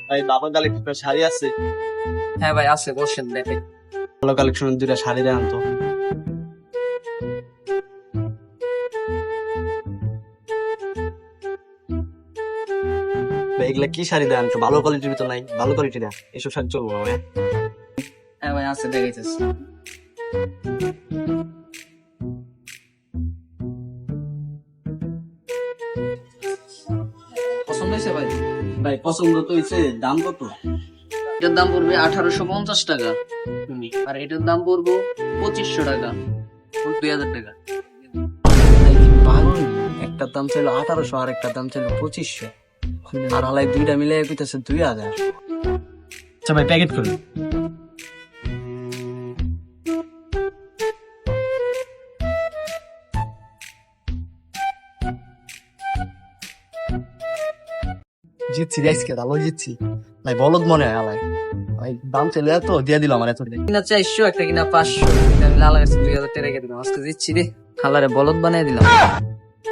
ভাই বাবার কালেকশনের শাড়ি আছে? হ্যাঁ ভাই আছে, বসেন দেখেন। ভালো কালেকশনের দুইটা শাড়ি দেন তো। ভাই এগুলা কি শাড়ি দেন তো? ভালো কোয়ালিটির তো নাই, ভালো কোয়ালিটি দেন, এসব শাড়ি চলবো না ভাই। হ্যাঁ ভাই আছে, দেখাইতেছি। পছন্দ হয়েছে ভাই? ভাই পছন্দ তো হয়েছে, দাম কত? এটার দাম পড়বে 1850 টাকা, আর এটার দাম পড়বো 2500 টাকা, 2000 টাকা। পাগল, একটার দাম ছিল 1800 আর একটার দাম ছিল 2500, আর আলাই দুইটা মিলে কইতেছে 2000। আচ্ছা ভাই প্যাকেট করুন। জিতছি রে আজকে, ভালো জিতছি ভাই, বলদ মনে হয় আলাই। ভাই দাম চলে এত দিয়ে দিল আমার এত। কিনা 400, একটা কিনা 500, এটা আমি লালা 2000 টাকা রেখে দিলাম। আজকে দিচ্ছি রে, খালারে বলদ বানিয়ে দিলাম।